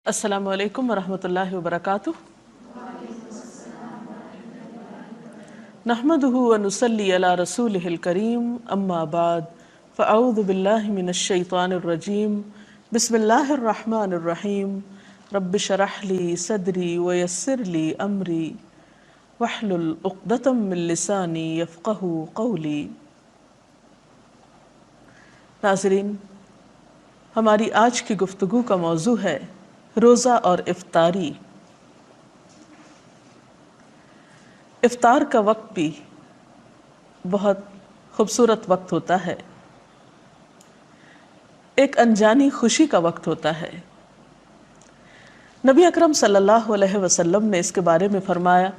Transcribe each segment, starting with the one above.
السلام علیکم ورحمۃ اللہ وبرکاتہ۔ نحمده ونصلی علی رسولہ الکریم، اما بعد فاعوذ باللہ من الشیطان الرجیم، بسم اللہ الرحمن الرحیم۔ رب اشرح لی صدری ویسر لی امری واحلل عقدۃ من لسانی یفقہوا قولی۔ ناظرین، ہماری آج کی گفتگو کا موضوع ہے روزہ اور افطاری۔ افطار کا وقت بھی بہت خوبصورت وقت ہوتا ہے، ایک انجانی خوشی کا وقت ہوتا ہے۔ نبی اکرم صلی اللہ علیہ وسلم نے اس کے بارے میں فرمایا،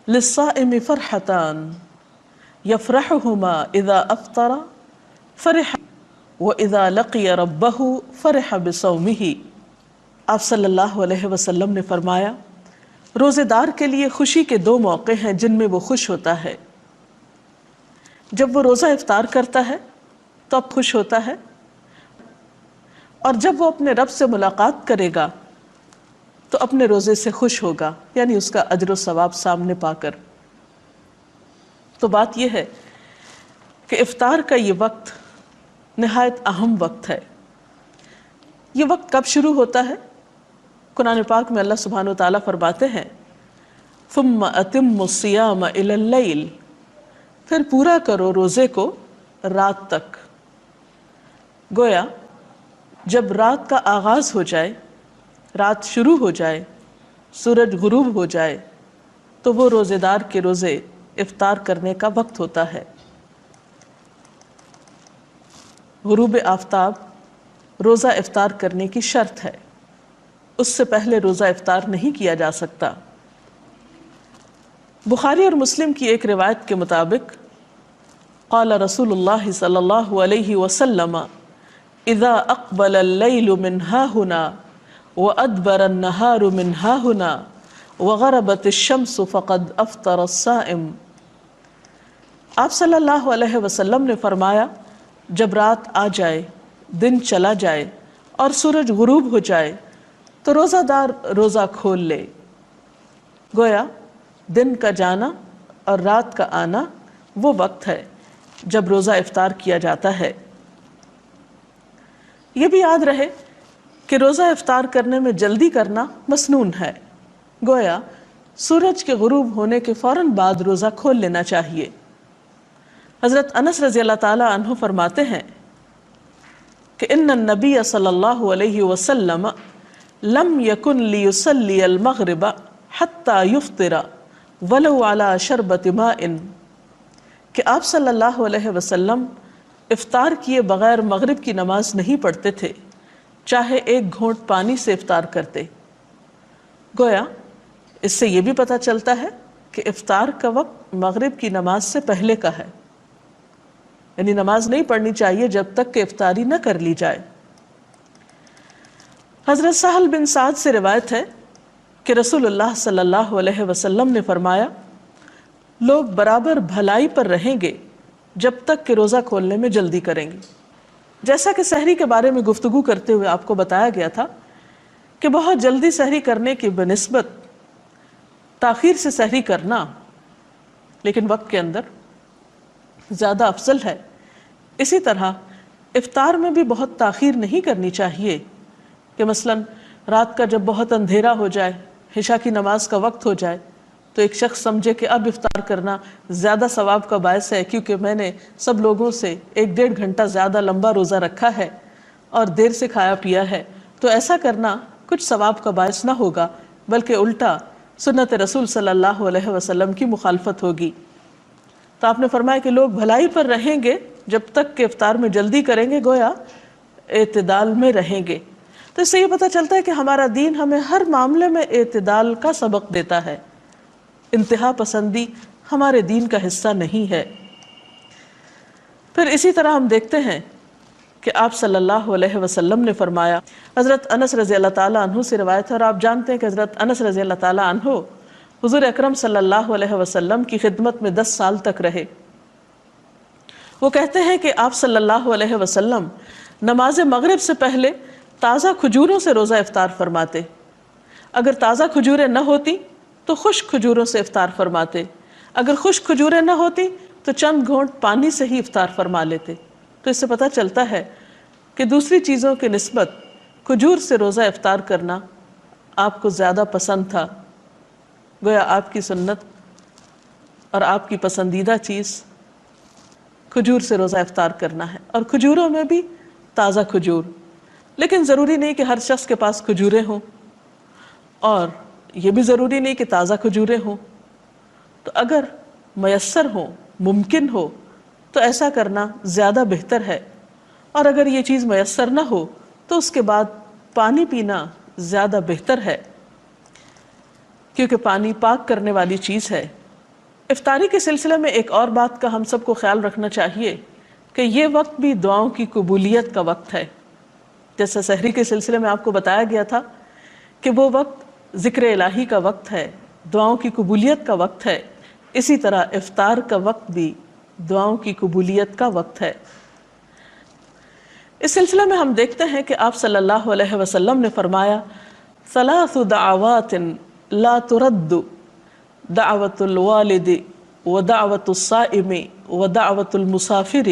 للصائم فرحتان یفرحہما اذا افطر فرح واذا لقی ربہ فرح بصومہ۔ آپ صلی اللہ علیہ وسلم نے فرمایا، روزے دار کے لیے خوشی کے دو موقع ہیں جن میں وہ خوش ہوتا ہے۔ جب وہ روزہ افطار کرتا ہے تو اب خوش ہوتا ہے، اور جب وہ اپنے رب سے ملاقات کرے گا تو اپنے روزے سے خوش ہوگا، یعنی اس کا اجر و ثواب سامنے پا کر۔ تو بات یہ ہے کہ افطار کا یہ وقت نہایت اہم وقت ہے۔ یہ وقت کب شروع ہوتا ہے؟ قرآن پاک میں اللہ سبحانہ وتعالیٰ فرماتے ہیں، ثم اتموا الصیام الی اللیل، پھر پورا کرو روزے کو رات تک۔ گویا جب رات کا آغاز ہو جائے، رات شروع ہو جائے، سورج غروب ہو جائے تو وہ روزے دار کے روزے افطار کرنے کا وقت ہوتا ہے۔ غروب آفتاب روزہ افطار کرنے کی شرط ہے، اس سے پہلے روزہ افطار نہیں کیا جا سکتا۔ بخاری اور مسلم کی ایک روایت کے مطابق قال رسول اللہ صلی اللہ علیہ وسلم، اذا اقبل اللیل من ہاہنا وادبر النہار من ہاہنا وغربت الشمس فقد افطر الصائم۔ آپ صلی اللہ علیہ وسلم نے فرمایا، جب رات آ جائے، دن چلا جائے اور سورج غروب ہو جائے تو روزہ دار روزہ کھول لے۔ گویا دن کا جانا اور رات کا آنا وہ وقت ہے جب روزہ افطار کیا جاتا ہے۔ یہ بھی یاد رہے کہ روزہ افطار کرنے میں جلدی کرنا مسنون ہے۔ گویا سورج کے غروب ہونے کے فوراً بعد روزہ کھول لینا چاہیے۔ حضرت انس رضی اللہ تعالی عنہ فرماتے ہیں کہ ان النبی صلی اللہ علیہ وسلم لم یکن لیصلی المغرب حتی یفطر ولو علی شربۃ ماء، کہ آپ صلی اللہ علیہ وسلم افطار کیے بغیر مغرب کی نماز نہیں پڑھتے تھے، چاہے ایک گھونٹ پانی سے افطار کرتے۔ گویا اس سے یہ بھی پتہ چلتا ہے کہ افطار کا وقت مغرب کی نماز سے پہلے کا ہے، یعنی نماز نہیں پڑھنی چاہیے جب تک کہ افطاری نہ کر لی جائے۔ حضرت سہل بن سعد سے روایت ہے کہ رسول اللہ صلی اللہ علیہ وسلم نے فرمایا، لوگ برابر بھلائی پر رہیں گے جب تک کہ روزہ کھولنے میں جلدی کریں گے۔ جیسا کہ سحری کے بارے میں گفتگو کرتے ہوئے آپ کو بتایا گیا تھا کہ بہت جلدی سحری کرنے کی بنسبت تاخیر سے سحری کرنا لیکن وقت کے اندر زیادہ افضل ہے۔ اسی طرح افطار میں بھی بہت تاخیر نہیں کرنی چاہیے کہ مثلاً رات کا جب بہت اندھیرا ہو جائے، عشاء کی نماز کا وقت ہو جائے تو ایک شخص سمجھے کہ اب افطار کرنا زیادہ ثواب کا باعث ہے کیونکہ میں نے سب لوگوں سے 1-1.5 گھنٹہ زیادہ لمبا روزہ رکھا ہے اور دیر سے کھایا پیا ہے، تو ایسا کرنا کچھ ثواب کا باعث نہ ہوگا بلکہ الٹا سنت رسول صلی اللہ علیہ وسلم کی مخالفت ہوگی۔ تو آپ نے فرمایا کہ لوگ بھلائی پر رہیں گے جب تک کہ افطار میں جلدی کریں گے، گویا اعتدال میں رہیں گے۔ تو اس سے یہ پتہ چلتا ہے کہ ہمارا دین ہمیں ہر معاملے میں اعتدال کا سبق دیتا ہے، انتہا پسندی ہمارے دین کا حصہ نہیں ہے۔ پھر اسی طرح ہم دیکھتے ہیں کہ آپ صلی اللہ علیہ وسلم نے فرمایا، حضرت انس رضی اللہ تعالیٰ عنہ سے روایت ہے، اور آپ جانتے ہیں کہ حضرت انس رضی اللہ تعالیٰ عنہ حضور اکرم صلی اللہ علیہ وسلم کی خدمت میں 10 سال تک رہے۔ وہ کہتے ہیں کہ آپ صلی اللہ علیہ وسلم نماز مغرب سے پہلے تازہ کھجوروں سے روزہ افطار فرماتے، اگر تازہ کھجوریں نہ ہوتی تو خشک کھجوروں سے افطار فرماتے، اگر خشک کھجوریں نہ ہوتی تو چند گھونٹ پانی سے ہی افطار فرما لیتے۔ تو اس سے پتہ چلتا ہے کہ دوسری چیزوں کی نسبت کھجور سے روزہ افطار کرنا آپ کو زیادہ پسند تھا، گویا آپ کی سنت اور آپ کی پسندیدہ چیز کھجور سے روزہ افطار کرنا ہے، اور کھجوروں میں بھی تازہ کھجور۔ لیکن ضروری نہیں کہ ہر شخص کے پاس کھجوریں ہوں، اور یہ بھی ضروری نہیں کہ تازہ کھجوریں ہوں۔ تو اگر میسر ہو، ممکن ہو، تو ایسا کرنا زیادہ بہتر ہے، اور اگر یہ چیز میسر نہ ہو تو اس کے بعد پانی پینا زیادہ بہتر ہے، کیونکہ پانی پاک کرنے والی چیز ہے۔ افطاری کے سلسلے میں ایک اور بات کا ہم سب کو خیال رکھنا چاہیے کہ یہ وقت بھی دعاؤں کی قبولیت کا وقت ہے۔ جیسا سحری کے سلسلے میں آپ کو بتایا گیا تھا کہ وہ وقت ذکر الہی کا وقت ہے، دعاؤں کی قبولیت کا وقت ہے، اسی طرح افطار کا وقت بھی دعاؤں کی قبولیت کا وقت ہے۔ اس سلسلے میں ہم دیکھتے ہیں کہ آپ صلی اللہ علیہ وسلم نے فرمایا، ثلاث دعوات لا ترد، دعوت الوالد ودعوت الصائم ودعوت المسافر،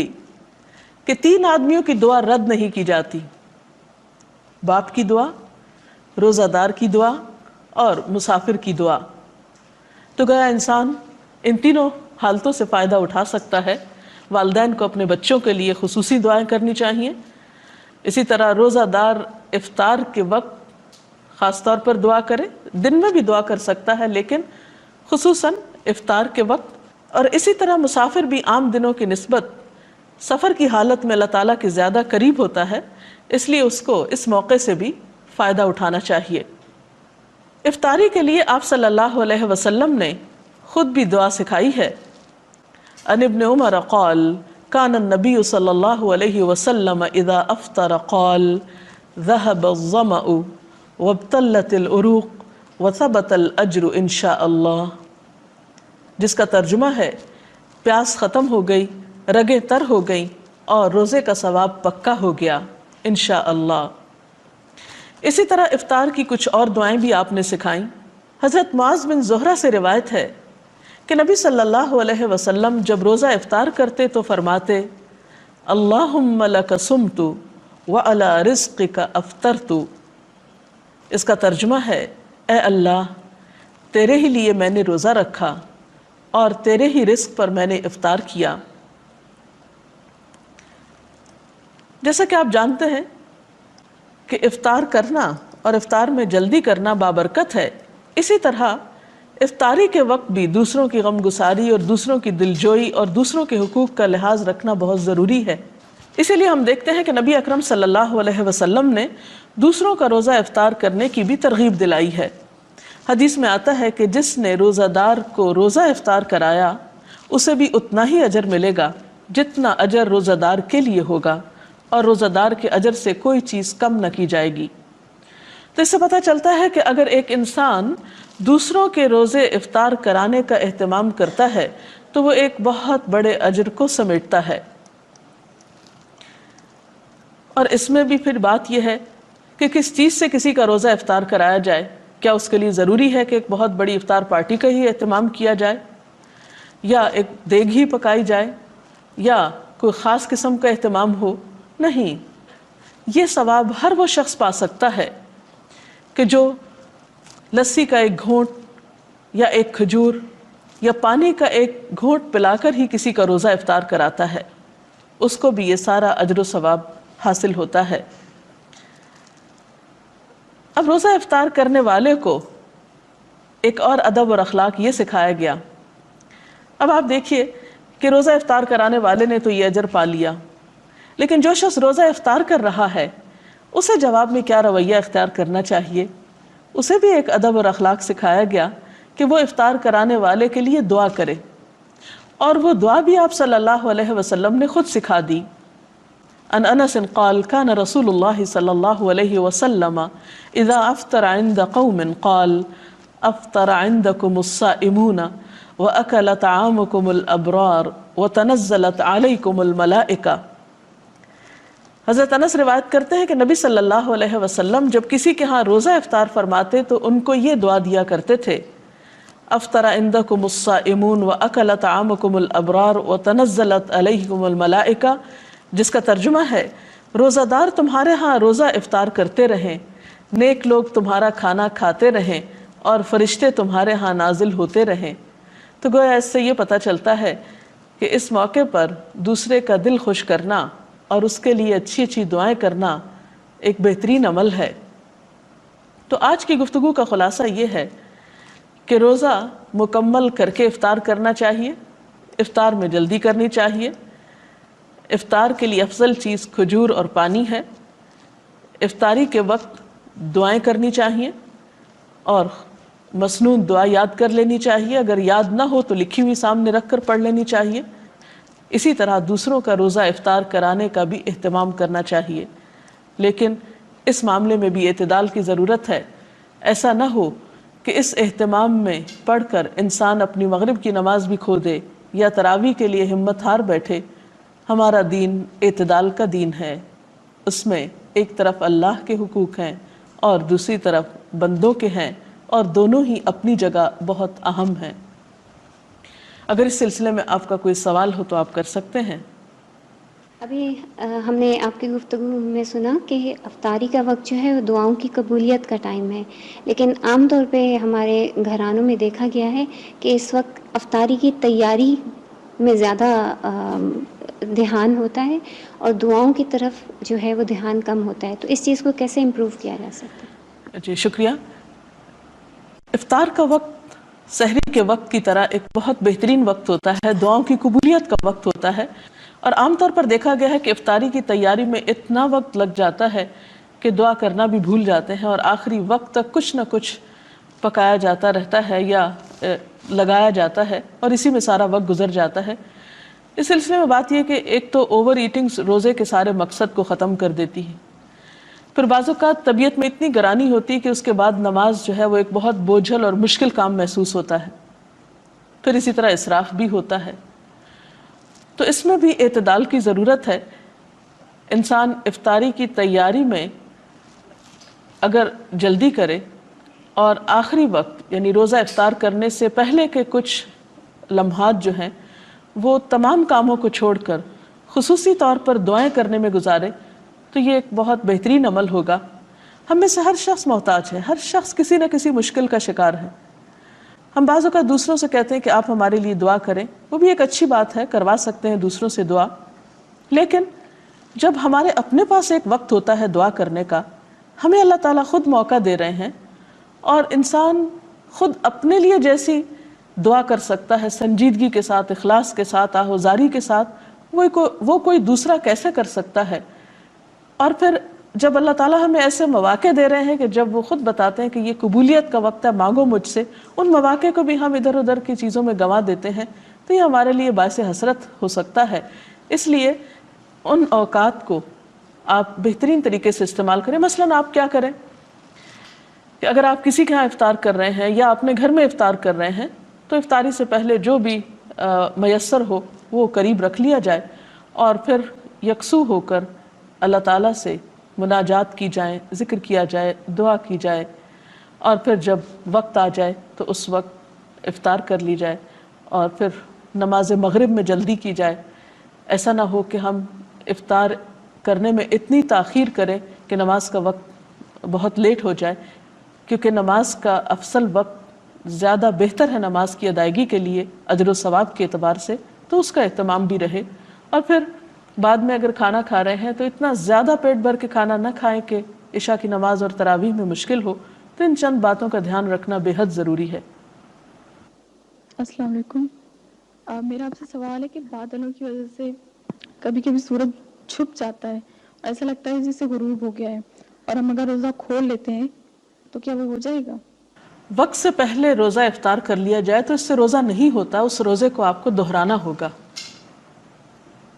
کہ 3 آدمیوں کی دعا رد نہیں کی جاتی، باپ کی دعا، روزہ دار کی دعا اور مسافر کی دعا۔ تو گیا انسان ان تینوں حالتوں سے فائدہ اٹھا سکتا ہے۔ والدین کو اپنے بچوں کے لیے خصوصی دعائیں کرنی چاہیے، اسی طرح روزہ دار افطار کے وقت خاص طور پر دعا کرے، دن میں بھی دعا کر سکتا ہے لیکن خصوصاً افطار کے وقت، اور اسی طرح مسافر بھی عام دنوں کی نسبت سفر کی حالت میں اللہ تعالیٰ کے زیادہ قریب ہوتا ہے، اس لیے اس کو اس موقع سے بھی فائدہ اٹھانا چاہیے۔ افطاری کے لیے آپ صلی اللہ علیہ وسلم نے خود بھی دعا سکھائی ہے۔ عن ابن عمر قال كان النبي صلی اللہ علیہ وسلم اذا افطر قال ذهب الظمأ وابتلت العروق وثبت الاجر ان شاء اللہ، جس کا ترجمہ ہے پیاس ختم ہو گئی، رگیں تر ہو گئیں اور روزے کا ثواب پکا ہو گیا انشاءاللہ۔ اسی طرح افطار کی کچھ اور دعائیں بھی آپ نے سکھائیں۔ حضرت معاذ بن زہرہ سے روایت ہے کہ نبی صلی اللہ علیہ وسلم جب روزہ افطار کرتے تو فرماتے، اللہم لک صمت وعلی رزقک افطرت۔ اس کا ترجمہ ہے، اے اللہ تیرے ہی لیے میں نے روزہ رکھا اور تیرے ہی رزق پر میں نے افطار کیا۔ جیسا کہ آپ جانتے ہیں کہ افطار کرنا اور افطار میں جلدی کرنا بابرکت ہے، اسی طرح افطاری کے وقت بھی دوسروں کی غم گساری اور دوسروں کی دلجوئی اور دوسروں کے حقوق کا لحاظ رکھنا بہت ضروری ہے۔ اسی لیے ہم دیکھتے ہیں کہ نبی اکرم صلی اللہ علیہ وسلم نے دوسروں کا روزہ افطار کرنے کی بھی ترغیب دلائی ہے۔ حدیث میں آتا ہے کہ جس نے روزہ دار کو روزہ افطار کرایا اسے بھی اتنا ہی اجر ملے گا جتنا اجر روزہ دار کے لیے ہوگا، اور روزہ دار کے اجر سے کوئی چیز کم نہ کی جائے گی۔ تو اس سے پتہ چلتا ہے کہ اگر ایک انسان دوسروں کے روزے افطار کرانے کا اہتمام کرتا ہے تو وہ ایک بہت بڑے اجر کو سمیٹتا ہے۔ اور اس میں بھی پھر بات یہ ہے کہ کس چیز سے کسی کا روزہ افطار کرایا جائے۔ کیا اس کے لیے ضروری ہے کہ ایک بہت بڑی افطار پارٹی کا ہی اہتمام کیا جائے، یا ایک دیگ ہی پکائی جائے، یا کوئی خاص قسم کا اہتمام ہو؟ نہیں، یہ ثواب ہر وہ شخص پا سکتا ہے کہ جو لسی کا ایک گھونٹ یا ایک کھجور یا پانی کا ایک گھونٹ پلا کر ہی کسی کا روزہ افطار کراتا ہے، اس کو بھی یہ سارا اجر و ثواب حاصل ہوتا ہے۔ اب روزہ افطار کرنے والے کو ایک اور ادب اور اخلاق یہ سکھایا گیا۔ اب آپ دیکھیے کہ روزہ افطار کرانے والے نے تو یہ اجر پا لیا، لیکن جو شخص روزہ افطار کر رہا ہے اسے جواب میں کیا رویہ اختیار کرنا چاہیے؟ اسے بھی ایک ادب اور اخلاق سکھایا گیا کہ وہ افطار کرانے والے کے لیے دعا کرے، اور وہ دعا بھی آپ صلی اللہ علیہ وسلم نے خود سکھا دی۔ عن انس قال كان رسول الله صلی اللہ علیہ وسلم اذا افطر عند قوم قال افطر عندكم الصائمون واكل طعامكم الابرار وتنزلت عليكم الملائکہ۔ حضرت انس روایت کرتے ہیں کہ نبی صلی اللہ علیہ وسلم جب کسی کے ہاں روزہ افطار فرماتے تو ان کو یہ دعا دیا کرتے تھے: افطر عندکم الصائمون واکل طعامکم الابرار وتنزلت علیکم الملائکہ، جس کا ترجمہ ہے روزہ دار تمہارے ہاں روزہ افطار کرتے رہیں، نیک لوگ تمہارا کھانا کھاتے رہیں اور فرشتے تمہارے ہاں نازل ہوتے رہیں۔ تو گویا اس سے یہ پتہ چلتا ہے کہ اس موقع پر دوسرے کا دل خوش کرنا اور اس کے لیے اچھی اچھی دعائیں کرنا ایک بہترین عمل ہے۔ تو آج کی گفتگو کا خلاصہ یہ ہے کہ روزہ مکمل کر کے افطار کرنا چاہیے، افطار میں جلدی کرنی چاہیے، افطار کے لیے افضل چیز کھجور اور پانی ہے، افطاری کے وقت دعائیں کرنی چاہیے اور مسنون دعا یاد کر لینی چاہیے، اگر یاد نہ ہو تو لکھی ہوئی سامنے رکھ کر پڑھ لینی چاہیے۔ اسی طرح دوسروں کا روزہ افطار کرانے کا بھی اہتمام کرنا چاہیے، لیکن اس معاملے میں بھی اعتدال کی ضرورت ہے۔ ایسا نہ ہو کہ اس اہتمام میں پڑھ کر انسان اپنی مغرب کی نماز بھی کھو دے یا تراویح کے لیے ہمت ہار بیٹھے۔ ہمارا دین اعتدال کا دین ہے، اس میں ایک طرف اللہ کے حقوق ہیں اور دوسری طرف بندوں کے ہیں، اور دونوں ہی اپنی جگہ بہت اہم ہیں۔ اگر اس سلسلے میں آپ کا کوئی سوال ہو تو آپ کر سکتے ہیں۔ ابھی ہم نے آپ کی گفتگو میں سنا کہ افطاری کا وقت جو ہے وہ دعاؤں کی قبولیت کا ٹائم ہے، لیکن عام طور پہ ہمارے گھرانوں میں دیکھا گیا ہے کہ اس وقت افطاری کی تیاری میں زیادہ دھیان ہوتا ہے اور دعاؤں کی طرف جو ہے وہ دھیان کم ہوتا ہے۔ تو اس چیز کو کیسے امپروو کیا جا سکتا ہے؟ جی شکریہ۔ افطار کا وقت سحری کے وقت کی طرح ایک بہت بہترین وقت ہوتا ہے، دعاؤں کی قبولیت کا وقت ہوتا ہے، اور عام طور پر دیکھا گیا ہے کہ افطاری کی تیاری میں اتنا وقت لگ جاتا ہے کہ دعا کرنا بھی بھول جاتے ہیں، اور آخری وقت تک کچھ نہ کچھ پکایا جاتا رہتا ہے یا لگایا جاتا ہے، اور اسی میں سارا وقت گزر جاتا ہے۔ اس سلسلے میں بات یہ کہ ایک تو اوور ایٹنگ روزے کے سارے مقصد کو ختم کر دیتی ہے، پھر بعض اوقات طبیعت میں اتنی گرانی ہوتی ہے کہ اس کے بعد نماز جو ہے وہ ایک بہت بوجھل اور مشکل کام محسوس ہوتا ہے، پھر اسی طرح اسراف بھی ہوتا ہے۔ تو اس میں بھی اعتدال کی ضرورت ہے۔ انسان افطاری کی تیاری میں اگر جلدی کرے اور آخری وقت یعنی روزہ افطار کرنے سے پہلے کے کچھ لمحات جو ہیں وہ تمام کاموں کو چھوڑ کر خصوصی طور پر دعائیں کرنے میں گزارے تو یہ ایک بہت بہترین عمل ہوگا۔ ہم میں سے ہر شخص محتاج ہے، ہر شخص کسی نہ کسی مشکل کا شکار ہے۔ ہم بعض اوقات دوسروں سے کہتے ہیں کہ آپ ہمارے لیے دعا کریں، وہ بھی ایک اچھی بات ہے، کروا سکتے ہیں دوسروں سے دعا، لیکن جب ہمارے اپنے پاس ایک وقت ہوتا ہے دعا کرنے کا، ہمیں اللہ تعالیٰ خود موقع دے رہے ہیں، اور انسان خود اپنے لیے جیسی دعا کر سکتا ہے سنجیدگی کے ساتھ، اخلاص کے ساتھ، آہوزاری کے ساتھ، وہ کوئی دوسرا کیسے کر سکتا ہے؟ اور پھر جب اللہ تعالیٰ ہمیں ایسے مواقع دے رہے ہیں کہ جب وہ خود بتاتے ہیں کہ یہ قبولیت کا وقت ہے، مانگو مجھ سے، ان مواقع کو بھی ہم ادھر ادھر کی چیزوں میں گنوا دیتے ہیں، تو یہ ہمارے لیے باعث حسرت ہو سکتا ہے۔ اس لیے ان اوقات کو آپ بہترین طریقے سے استعمال کریں۔ مثلاً آپ کیا کریں کہ اگر آپ کسی کے ہاں افطار کر رہے ہیں یا اپنے گھر میں افطار کر رہے ہیں تو افطاری سے پہلے جو بھی میسر ہو وہ قریب رکھ لیا جائے، اور پھر یکسو ہو کر اللہ تعالیٰ سے مناجات کی جائیں، ذکر کیا جائے، دعا کی جائے، اور پھر جب وقت آ جائے تو اس وقت افطار کر لی جائے، اور پھر نماز مغرب میں جلدی کی جائے۔ ایسا نہ ہو کہ ہم افطار کرنے میں اتنی تاخیر کریں کہ نماز کا وقت بہت لیٹ ہو جائے، کیونکہ نماز کا افضل وقت زیادہ بہتر ہے نماز کی ادائیگی کے لیے اجر و ثواب کے اعتبار سے، تو اس کا اہتمام بھی رہے۔ اور پھر بعد میں اگر کھانا کھا رہے ہیں تو اتنا زیادہ پیٹ بھر کے کھانا نہ کھائیں کہ عشاء کی نماز اور تراویح میں مشکل ہو۔ تو ان چند باتوں کا دھیان رکھنا بے حد ضروری ہے۔ السلام علیکم۔ میرا آپ سے سوال ہے کہ بادلوں کی وجہ سے کبھی کبھی سورج چھپ جاتا ہے، ایسا لگتا ہے جیسے غروب ہو گیا ہے، اور ہم اگر روزہ کھول لیتے ہیں تو کیا وہ ہو جائے گا؟ وقت سے پہلے روزہ افطار کر لیا جائے تو اس سے روزہ نہیں ہوتا، اس روزے کو آپ کو دہرانا ہوگا۔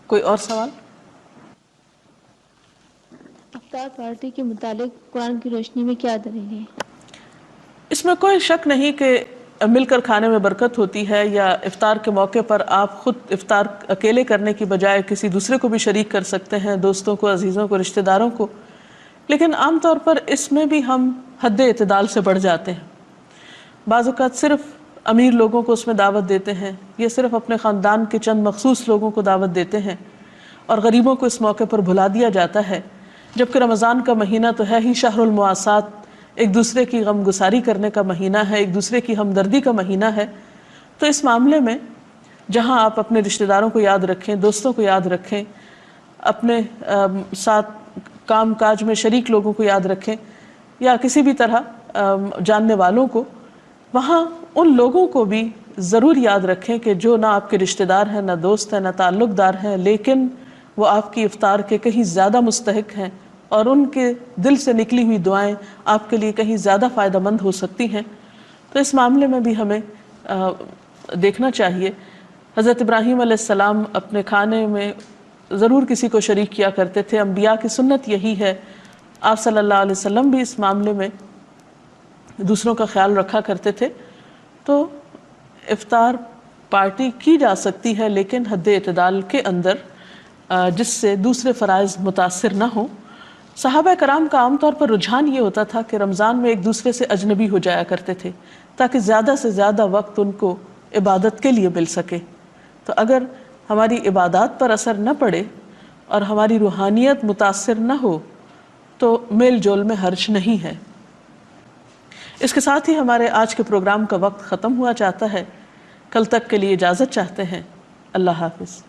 کوئی اور سوال؟ افطار پارٹی کے متعلق قرآن کی روشنی میں کیا دلیل ہے؟ اس میں کوئی شک نہیں کہ مل کر کھانے میں برکت ہوتی ہے، یا افطار کے موقع پر آپ خود افطار اکیلے کرنے کی بجائے کسی دوسرے کو بھی شریک کر سکتے ہیں، دوستوں کو، عزیزوں کو، رشتہ داروں کو، لیکن عام طور پر اس میں بھی ہم حد اعتدال سے بڑھ جاتے ہیں۔ بعض اوقات صرف امیر لوگوں کو اس میں دعوت دیتے ہیں، یا صرف اپنے خاندان کے چند مخصوص لوگوں کو دعوت دیتے ہیں، اور غریبوں کو اس موقع پر بھلا دیا جاتا ہے، جبکہ رمضان کا مہینہ تو ہے ہی شہر المواسات، ایک دوسرے کی غم گساری کرنے کا مہینہ ہے، ایک دوسرے کی ہمدردی کا مہینہ ہے۔ تو اس معاملے میں جہاں آپ اپنے رشتہ داروں کو یاد رکھیں، دوستوں کو یاد رکھیں، اپنے ساتھ کام کاج میں شریک لوگوں کو یاد رکھیں، یا کسی بھی طرح جاننے والوں کو، وہاں ان لوگوں کو بھی ضرور یاد رکھیں کہ جو نہ آپ کے رشتہ دار ہیں، نہ دوست ہیں، نہ تعلق دار ہیں، لیکن وہ آپ کی افطار کے کہیں زیادہ مستحق ہیں، اور ان کے دل سے نکلی ہوئی دعائیں آپ کے لیے کہیں زیادہ فائدہ مند ہو سکتی ہیں۔ تو اس معاملے میں بھی ہمیں دیکھنا چاہیے۔ حضرت ابراہیم علیہ السلام اپنے کھانے میں ضرور کسی کو شریک کیا کرتے تھے، انبیاء کی سنت یہی ہے۔ آپ صلی اللہ علیہ وسلم بھی اس معاملے میں دوسروں کا خیال رکھا کرتے تھے۔ تو افطار پارٹی کی جا سکتی ہے، لیکن حد اعتدال کے اندر، جس سے دوسرے فرائض متاثر نہ ہوں۔ صحابہ کرام کا عام طور پر رجحان یہ ہوتا تھا کہ رمضان میں ایک دوسرے سے اجنبی ہو جایا کرتے تھے، تاکہ زیادہ سے زیادہ وقت ان کو عبادت کے لیے مل سکے۔ تو اگر ہماری عبادات پر اثر نہ پڑے اور ہماری روحانیت متاثر نہ ہو تو میل جول میں حرج نہیں ہے۔ اس کے ساتھ ہی ہمارے آج کے پروگرام کا وقت ختم ہوا چاہتا ہے۔ کل تک کے لیے اجازت چاہتے ہیں۔ اللہ حافظ۔